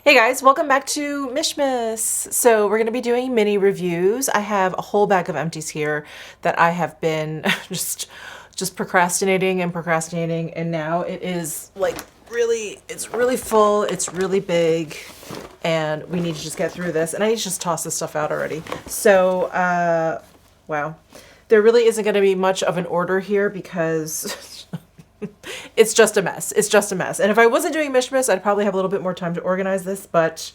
Hey guys, welcome back to Mishmas. So we're going to be doing mini reviews. I have a whole bag of empties here that I have been just procrastinating and now it is like it's really full, it's really big, and we need to just get through this, and I need to just toss this stuff out already. So wow. There really isn't going to be much of an order here because it's just a mess. It's just a mess. And if I wasn't doing Mishmas, I'd probably have a little bit more time to organize this, but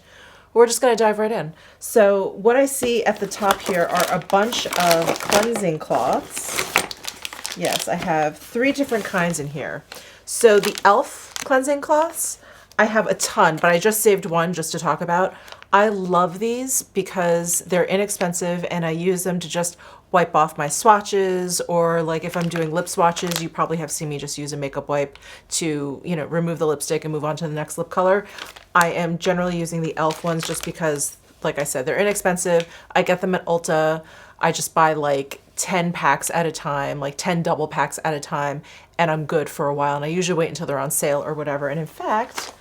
we're just going to dive right in. So what I see at the top here are a bunch of cleansing cloths. Yes, I have 3 different kinds in here. So the e.l.f. cleansing cloths, I have a ton, but I just saved one just to talk about. I love these because they're inexpensive and I use them to just wipe off my swatches, or like if I'm doing lip swatches, you probably have seen me just use a makeup wipe to, you know, remove the lipstick and move on to the next lip color. I am generally using the e.l.f. ones just because, like I said, they're inexpensive. I get them at Ulta. I just buy like 10 packs at a time, like 10 double packs at a time, and I'm good for a while. And I usually wait until they're on sale or whatever. And in fact,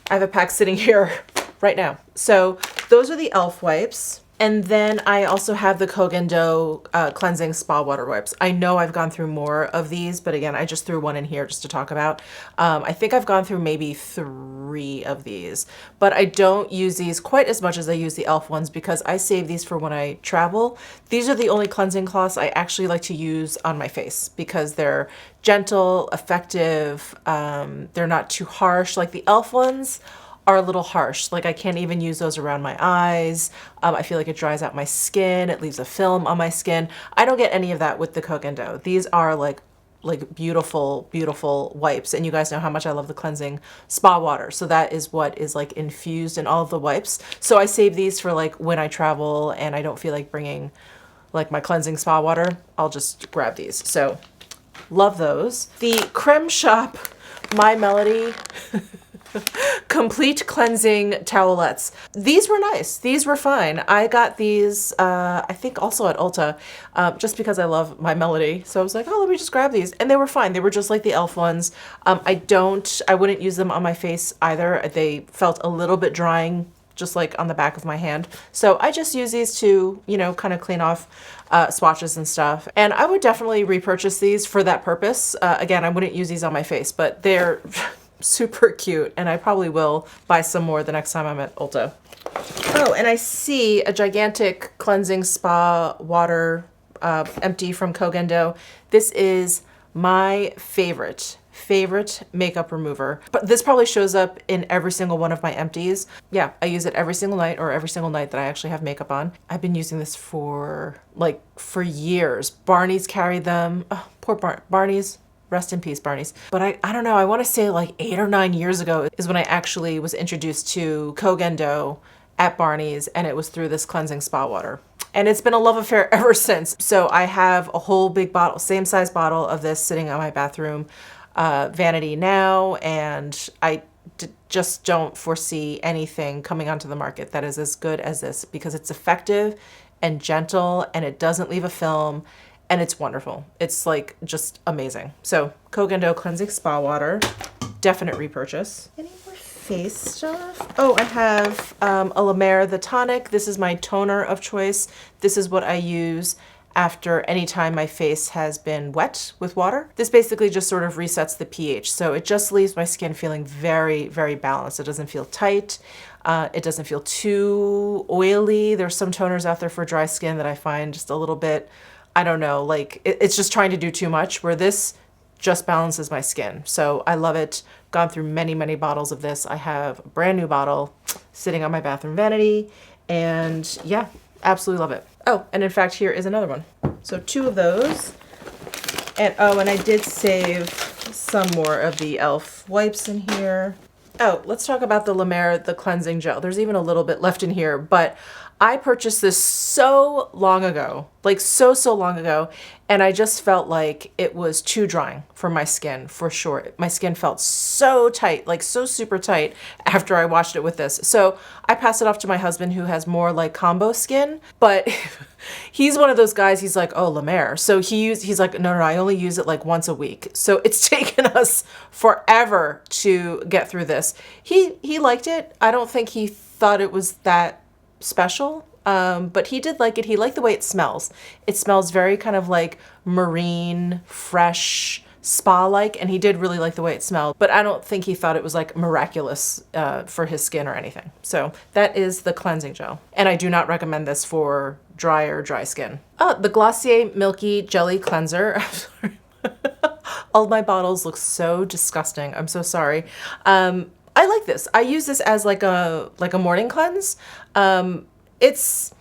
I have a pack sitting here right now. So those are the e.l.f. wipes. And then I also have the Kogendo cleansing spa water wipes. I know I've gone through more of these, but again, I just threw one in here just to talk about. I think I've gone through maybe 3 of these, but I don't use these quite as much as I use the e.l.f. ones because I save these for when I travel. These are the only cleansing cloths I actually like to use on my face because they're gentle, effective, they're not too harsh. Like the e.l.f. ones are a little harsh. Like I can't even use those around my eyes. I feel like it dries out my skin. It leaves a film on my skin. I don't get any of that with the Kogendo. These are like beautiful, beautiful wipes. And you guys know how much I love the cleansing spa water. So that is what is like infused in all of the wipes. So I save these for like when I travel and I don't feel like bringing like my cleansing spa water. I'll just grab these. So love those. The Creme Shop My Melody Complete Cleansing Towelettes. These were nice. These were fine. I got these, I think also at Ulta, just because I love My Melody. So I was like, oh, let me just grab these. And they were fine. They were just like the e.l.f. ones. I wouldn't use them on my face either. They felt a little bit drying, just like on the back of my hand. So I just use these to, you know, kind of clean off swatches and stuff. And I would definitely repurchase these for that purpose. Again, I wouldn't use these on my face, but they're super cute, and I probably will buy some more the next time I'm at Ulta. Oh, and I see a gigantic cleansing spa water empty from Kogendo. This is my favorite makeup remover, but this probably shows up in every single one of my empties. Yeah, I use it every single night, or every single night that I actually have makeup on. I've been using this for years. Barney's carried them. Oh, poor Barney's. Rest in peace, Barney's. But I don't know, I want to say like 8 or 9 years ago is when I actually was introduced to Kogendo at Barney's, and it was through this cleansing spa water. And it's been a love affair ever since. So I have a whole big bottle, same size bottle of this sitting on my bathroom vanity now, and I just don't foresee anything coming onto the market that is as good as this because it's effective and gentle, and it doesn't leave a film. And it's wonderful. It's like just amazing. So Kogendo cleansing spa water, definite repurchase. Any more face stuff? Oh, I have a La Mer the tonic. This is my toner of choice. This is what I use after any time my face has been wet with water. This basically just sort of resets the pH. So it just leaves my skin feeling very, very balanced. It doesn't feel tight. It doesn't feel too oily. There's some toners out there for dry skin that I find just a little bit, I don't know, like it's just trying to do too much, where this just balances my skin. So I love it. Gone through many, many bottles of this. I have a brand new bottle sitting on my bathroom vanity, and yeah, absolutely love it. Oh, and in fact, here is another one. So 2 of those. And oh, and I did save some more of the e.l.f. wipes in here. Oh, let's talk about the La Mer, the cleansing gel. There's even a little bit left in here, but I purchased this so long ago, like so long ago, and I just felt like it was too drying for my skin, for sure. My skin felt so tight, like so super tight after I washed it with this. So I passed it off to my husband, who has more like combo skin, but he's one of those guys, he's like, oh, La Mer. So he's like, no, I only use it like once a week. So it's taken us forever to get through this. He liked it. I don't think he thought it was that special, but he did like it. He liked the way it smells. It smells very kind of like marine, fresh, spa-like, and he did really like the way it smelled, but I don't think he thought it was like miraculous for his skin or anything. So that is the cleansing gel, and I do not recommend this for dry skin. The Glossier Milky Jelly Cleanser. I'm sorry. All my bottles look so disgusting. I'm so sorry. I like this. I use this as like a morning cleanse. It's,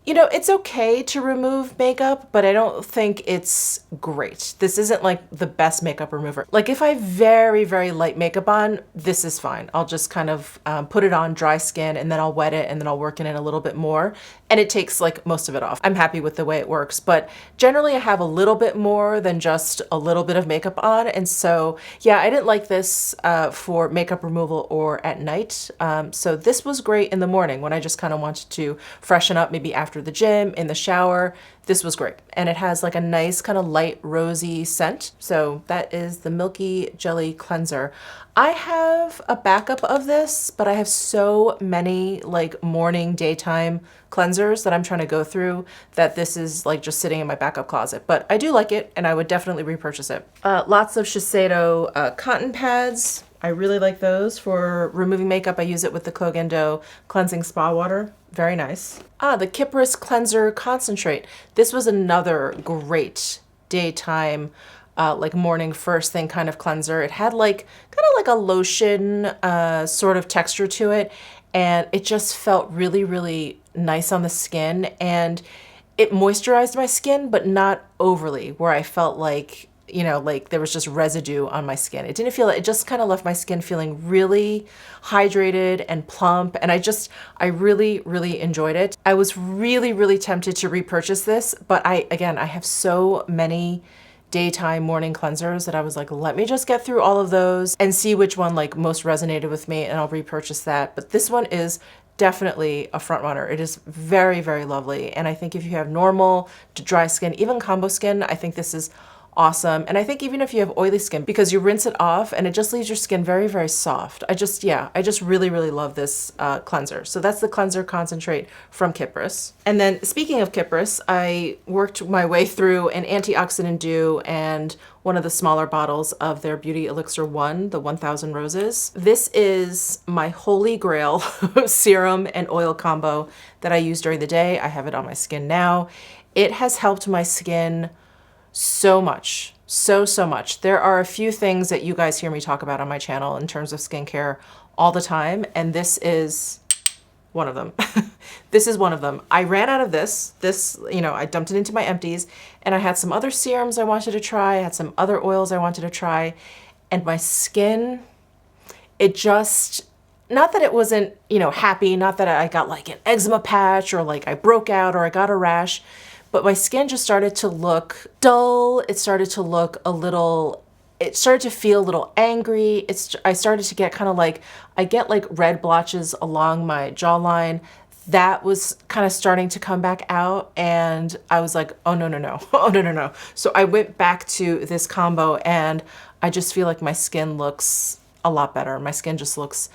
you know, it's okay to remove makeup, but I don't think it's great. This isn't like the best makeup remover. Like if I have very, very light makeup on, this is fine. I'll just kind of put it on dry skin, and then I'll wet it, and then I'll work in it a little bit more, and it takes like most of it off. I'm happy with the way it works, but generally I have a little bit more than just a little bit of makeup on. And so yeah, I didn't like this for makeup removal or at night. So this was great in the morning when I just kind of wanted to freshen up, maybe after the gym, in the shower. This was great. And it has like a nice kind of light rosy scent. So that is the Milky Jelly Cleanser. I have a backup of this, but I have so many like morning, daytime cleansers that I'm trying to go through that this is like just sitting in my backup closet. But I do like it, and I would definitely repurchase it. Lots of Shiseido cotton pads. I really like those for removing makeup. I use it with the Kogendo Cleansing Spa Water. Very nice. The Kypris Cleanser Concentrate. This was another great daytime, like morning first thing kind of cleanser. It had like kind of like a lotion sort of texture to it, and it just felt really, really nice on the skin, and it moisturized my skin, but not overly, where I felt like, you know, like there was just residue on my skin. It didn't feel, it just kind of left my skin feeling really hydrated and plump. And I really, really enjoyed it. I was really, really tempted to repurchase this, but I have so many daytime morning cleansers that I was like, let me just get through all of those and see which one like most resonated with me, and I'll repurchase that. But this one is definitely a front runner. It is very, very lovely. And I think if you have normal to dry skin, even combo skin, I think this is awesome. And I think even if you have oily skin, because you rinse it off and it just leaves your skin very, very soft. I just really, really love this cleanser. So that's the Cleanser Concentrate from Kypris. And then speaking of Kypris, I worked my way through an antioxidant dew and one of the smaller bottles of their Beauty Elixir 1, the 1000 Roses. This is my holy grail serum and oil combo that I use during the day. I have it on my skin now. It has helped my skin so much, so much. There are a few things that you guys hear me talk about on my channel in terms of skincare all the time, and this is one of them. This is one of them. I ran out of this, you know, I dumped it into my empties, and I had some other serums I wanted to try, I had some other oils I wanted to try, and my skin, it just, not that it wasn't, you know, happy, not that I got like an eczema patch or like I broke out or I got a rash, but my skin just started to look dull. It started to look a little, it started to feel a little angry. I started to get kind of like, I get like red blotches along my jawline. That was kind of starting to come back out, and I was like, oh no, oh no. So I went back to this combo, and I just feel like my skin looks a lot better. My skin just looks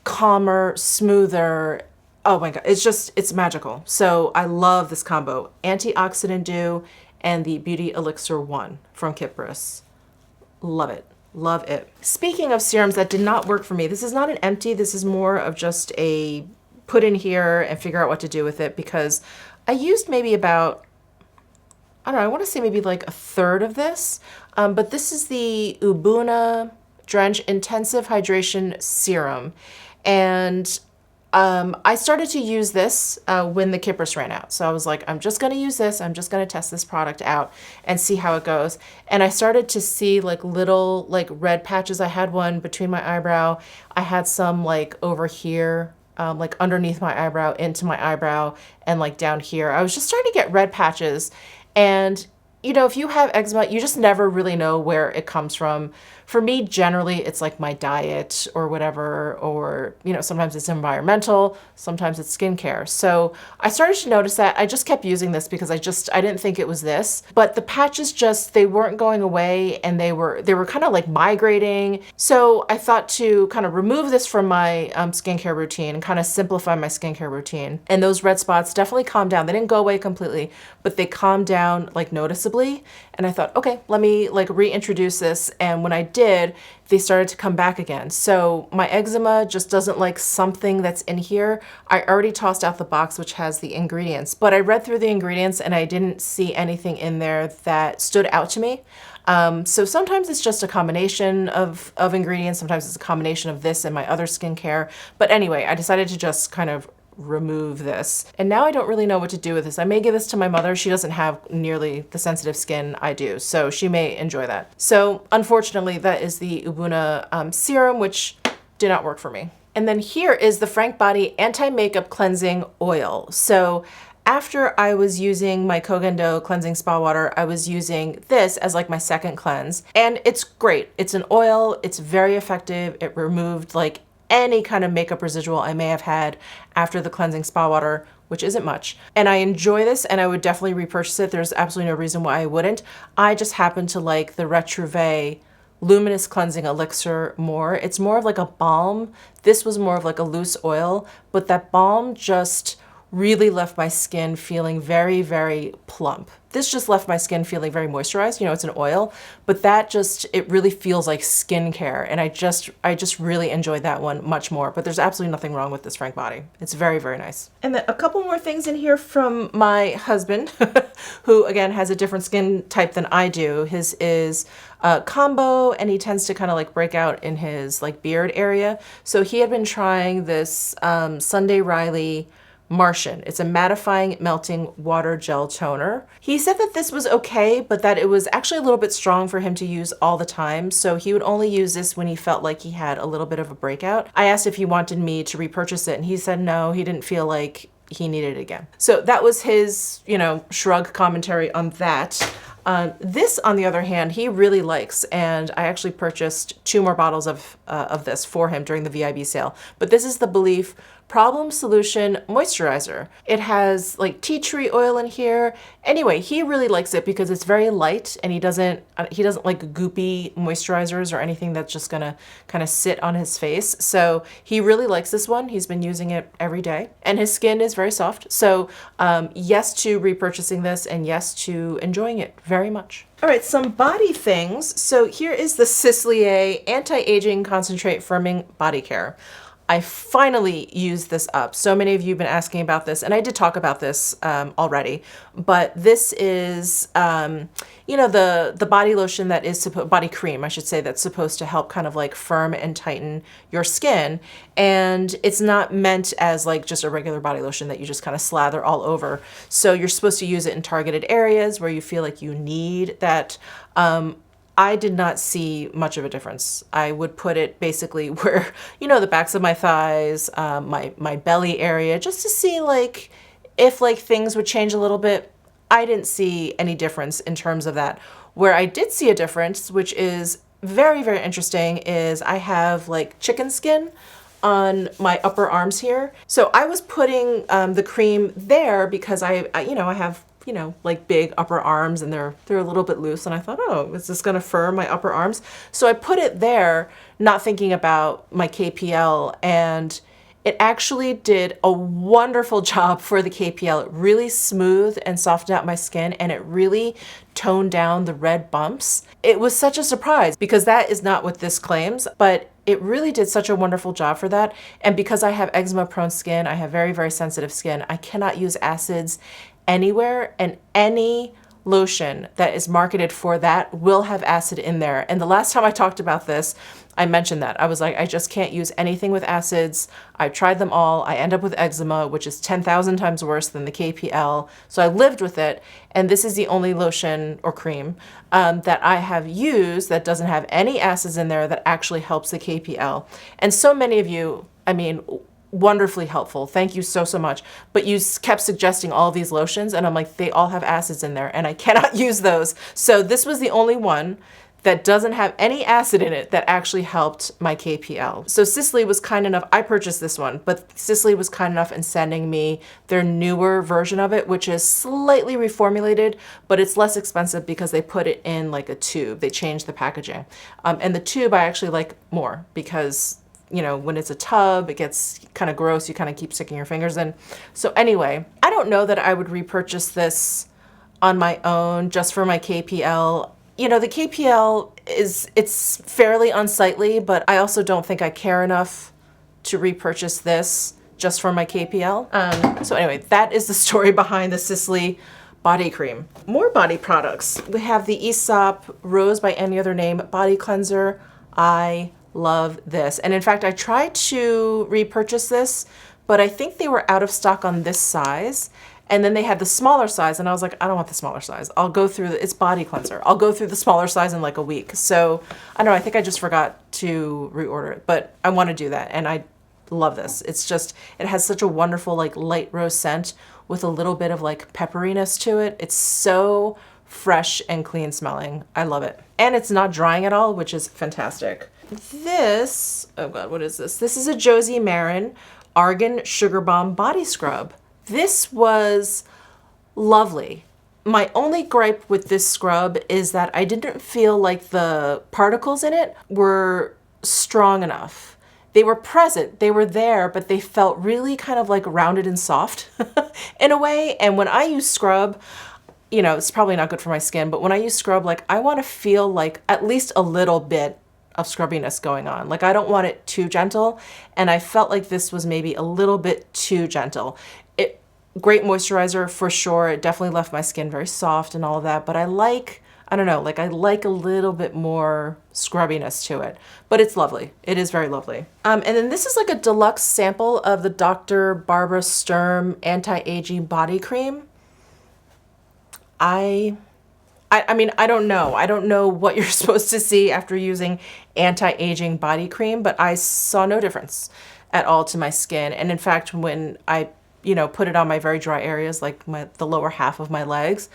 calmer, smoother. Oh my God, it's magical. So I love this combo. Antioxidant Dew and the Beauty Elixir 1 from Kypris. Love it, love it. Speaking of serums that did not work for me, this is not an empty, this is more of just a put in here and figure out what to do with it, because I used maybe about, I don't know, I wanna say maybe like a third of this, but this is the Ubuna Drench Intensive Hydration Serum. And I started to use this when the Kypris ran out. So I was like, I'm just gonna use this. I'm just gonna test this product out and see how it goes. And I started to see like little like red patches. I had one between my eyebrow. I had some like over here like underneath my eyebrow, into my eyebrow, and like down here. I was just starting to get red patches. And you know, if you have eczema, you just never really know where it comes from. For me, generally, it's like my diet or whatever, or, you know, sometimes it's environmental, sometimes it's skincare. So I started to notice that. I just kept using this because I didn't think it was this, but the patches just, they weren't going away, and they were kind of like migrating. So I thought to kind of remove this from my skincare routine and kind of simplify my skincare routine. And those red spots definitely calmed down. They didn't go away completely, but they calmed down like noticeably. And I thought, okay, let me like reintroduce this. And when I did, they started to come back again. So my eczema just doesn't like something that's in here. I already tossed out the box, which has the ingredients, but I read through the ingredients and I didn't see anything in there that stood out to me. So sometimes it's just a combination of ingredients. Sometimes it's a combination of this and my other skincare. But anyway, I decided to just kind of remove this. And now I don't really know what to do with this. I may give this to my mother. She doesn't have nearly the sensitive skin I do, so she may enjoy that. So unfortunately, that is the Ubuna serum, which did not work for me. And then here is the Frank Body Anti-Makeup Cleansing Oil. So after I was using my Kogendo cleansing spa water, I was using this as like my second cleanse, and it's great. It's an oil, it's very effective. It removed like any kind of makeup residual I may have had after the cleansing spa water, which isn't much. And I enjoy this, and I would definitely repurchase it. There's absolutely no reason why I wouldn't. I just happen to like the Retrouvé Luminous Cleansing Elixir more. It's more of like a balm. This was more of like a loose oil, but that balm just really left my skin feeling very, very plump. This just left my skin feeling very moisturized. You know, it's an oil, but that just, it really feels like skincare. And I just really enjoyed that one much more, but there's absolutely nothing wrong with this Frank Body. It's very, very nice. And then a couple more things in here from my husband, who again has a different skin type than I do. His is combo, and he tends to kind of like break out in his like beard area. So he had been trying this Sunday Riley Martian. It's a mattifying melting water gel toner. He said that this was okay, but that it was actually a little bit strong for him to use all the time. So he would only use this when he felt like he had a little bit of a breakout. I asked if he wanted me to repurchase it, and he said no, he didn't feel like he needed it again. So that was his, you know, shrug commentary on that. This, on the other hand, he really likes, and I actually purchased 2 more bottles of this for him during the VIB sale. But this is the Belief Problem Solution Moisturizer. It has like tea tree oil in here. Anyway, he really likes it because it's very light, and he doesn't like goopy moisturizers or anything that's just gonna kind of sit on his face. So he really likes this one. He's been using it every day, and his skin is very soft. So yes to repurchasing this, and yes to enjoying it very much. All right, some body things. So here is the Sislier Anti-Aging Concentrate Firming Body Care. I finally used this up. So many of you have been asking about this, and I did talk about this already, but this is, you know, the body lotion that is body cream, I should say, that's supposed to help kind of like firm and tighten your skin. And it's not meant as like just a regular body lotion that you just kind of slather all over. So you're supposed to use it in targeted areas where you feel like you need that. I did not see much of a difference. I would put it basically where, you know, the backs of my thighs, my belly area, just to see like if like things would change a little bit. I didn't see any difference in terms of that. Where I did see a difference, which is very, very interesting, is I have like chicken skin on my upper arms here. So I was putting the cream there because I you know, I have, you know, like big upper arms, and they're a little bit loose, and I thought, oh, is this gonna firm my upper arms? So I put it there, not thinking about my KPL, and it actually did a wonderful job for the KPL. It really smoothed and softened out my skin, and it really toned down the red bumps. It was such a surprise because that is not what this claims, but it really did such a wonderful job for that. And because I have eczema prone skin, I have very, very sensitive skin, I cannot use acids anywhere, and any lotion that is marketed for that will have acid in there. And the last time I talked about this, I mentioned that. I was like, I just can't use anything with acids. I've tried them all. I end up with eczema, which is 10,000 times worse than the KPL. So I lived with it. And this is the only lotion or cream that I have used that doesn't have any acids in there that actually helps the KPL. And so many of you, I mean, wonderfully helpful. Thank you so, so much. But you kept suggesting all of these lotions, and I'm like, they all have acids in there, and I cannot use those. So this was the only one that doesn't have any acid in it that actually helped my KPL. So Sicily was kind enough, I purchased this one, but Sicily was kind enough in sending me their newer version of it, which is slightly reformulated, but it's less expensive because they put it in like a tube. They changed the packaging. And the tube I actually like more because, you know, when it's a tub, it gets kind of gross. You kind of keep sticking your fingers in. So anyway, I don't know that I would repurchase this on my own just for my KPL. You know, the KPL it's fairly unsightly, but I also don't think I care enough to repurchase this just for my KPL. So anyway, that is the story behind the Sicily body cream. More body products. We have the Aesop Rose by Any Other Name body cleanser. I love this. And in fact, I tried to repurchase this, but I think they were out of stock on this size. And then they had the smaller size, and I was like, I don't want the smaller size. I'll go through it's body cleanser. I'll go through the smaller size in like a week. So I don't know, I think I just forgot to reorder it, but I want to do that. And I love this. It's just, it has such a wonderful like light rose scent with a little bit of like pepperiness to it. It's so fresh and clean smelling. I love it. And it's not drying at all, which is fantastic. This, oh God, what is this? This is a Josie Maran Argan Sugar Bomb Body Scrub. This was lovely. My only gripe with this scrub is that I didn't feel like the particles in it were strong enough. They were present, they were there, but they felt really kind of like rounded and soft in a way. And when I use scrub, you know, it's probably not good for my skin, but when I use scrub, like I want to feel like at least a little bit of scrubbiness going on. Like I don't want it too gentle. And I felt like this was maybe a little bit too gentle. Great moisturizer for sure. It definitely left my skin very soft and all of that, but I don't know, like I like a little bit more scrubbiness to it, but it's lovely. It is very lovely. And then this is like a deluxe sample of the Dr. Barbara Sturm Anti-Aging Body Cream. I mean, I don't know. I don't know what you're supposed to see after using anti-aging body cream, but I saw no difference at all to my skin. And in fact, when I put it on my very dry areas, like the lower half of my legs,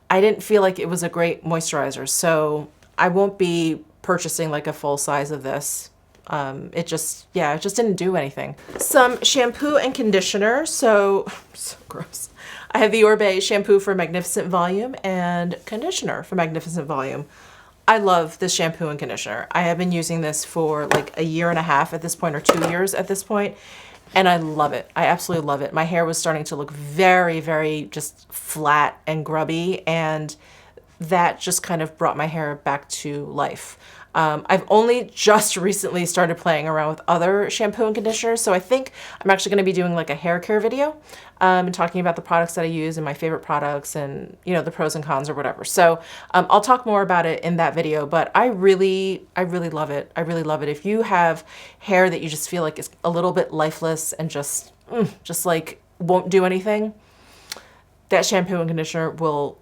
I didn't feel like it was a great moisturizer. So I won't be purchasing like a full size of this. It just didn't do anything. Some shampoo and conditioner. So gross. I have the Orbe shampoo for Magnificent Volume and conditioner for Magnificent Volume. I love this shampoo and conditioner. I have been using this for like a year and a half at this point, or 2 years at this point. And I love it. I absolutely love it. My hair was starting to look very, very just flat and grubby, and that just kind of brought my hair back to life. I've only just recently started playing around with other shampoo and conditioners, so I think I'm actually going to be doing like a hair care video and talking about the products that I use and my favorite products and, you know, the pros and cons or whatever. So I'll talk more about it in that video, but I really love it. I really love it. If you have hair that you just feel like is a little bit lifeless and just like won't do anything, that shampoo and conditioner will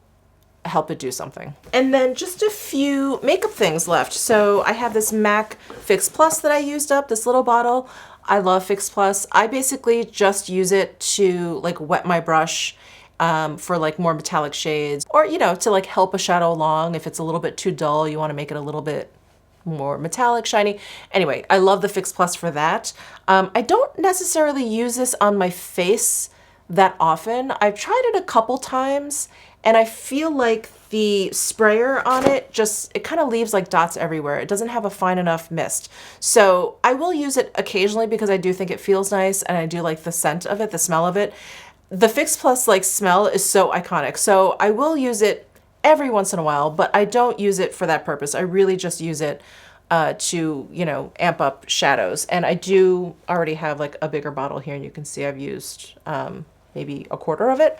help it do something. And then just a few makeup things left. So I have this MAC Fix Plus that I used up, this little bottle. I love Fix Plus. I basically just use it to like wet my brush for like more metallic shades, or, you know, to like help a shadow along. If it's a little bit too dull, you want to make it a little bit more metallic, shiny. Anyway, I love the Fix Plus for that. I don't necessarily use this on my face that often. I've tried it a couple times, and I feel like the sprayer on it it kind of leaves like dots everywhere. It doesn't have a fine enough mist. So I will use it occasionally because I do think it feels nice, and I do like the scent of it, the smell of it. The Fix Plus like smell is so iconic. So I will use it every once in a while, but I don't use it for that purpose. I really just use it to, you know, amp up shadows. And I do already have like a bigger bottle here, and you can see I've used maybe a quarter of it.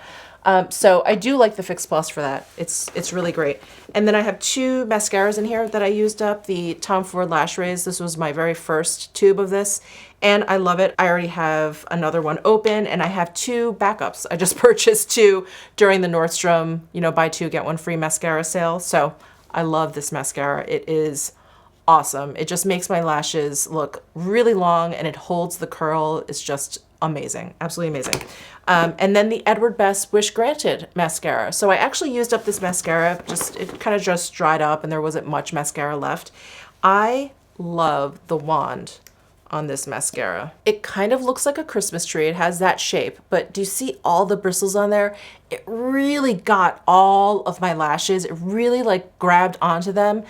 So I do like the Fix Plus for that. It's really great. And then I have 2 mascaras in here that I used up. The Tom Ford Lash Rays. This was my very first tube of this, and I love it. I already have another one open, and I have 2 backups. I just purchased 2 during the Nordstrom, you know, buy 2 get 1 free mascara sale. So I love this mascara. It is awesome. It just makes my lashes look really long and it holds the curl. It's just amazing, absolutely amazing. And then the Edward Best Wish Granted mascara. So I actually used up this mascara, it kind of just dried up and there wasn't much mascara left. I love the wand on this mascara. It kind of looks like a Christmas tree. It has that shape, but do you see all the bristles on there? It really got all of my lashes. It really like grabbed onto them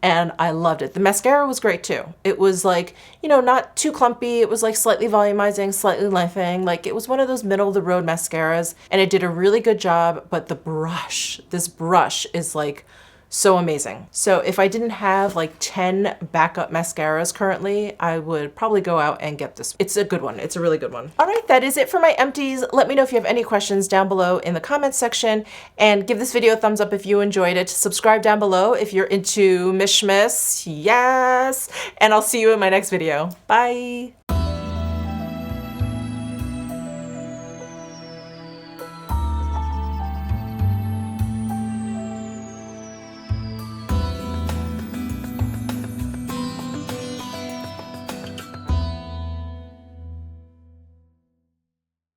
and I loved it. The mascara was great too. It was like, you know, not too clumpy. It was like slightly volumizing, slightly lengthening. Like it was one of those middle of the road mascaras and it did a really good job, but the brush, this brush is like so amazing. So if I didn't have like 10 backup mascaras currently, I would probably go out and get this. It's a good one. It's a really good one. All right, that is it for my empties. Let me know if you have any questions down below in the comments section and give this video a thumbs up if you enjoyed it. Subscribe down below if you're into mishmash. Yes. And I'll see you in my next video. Bye.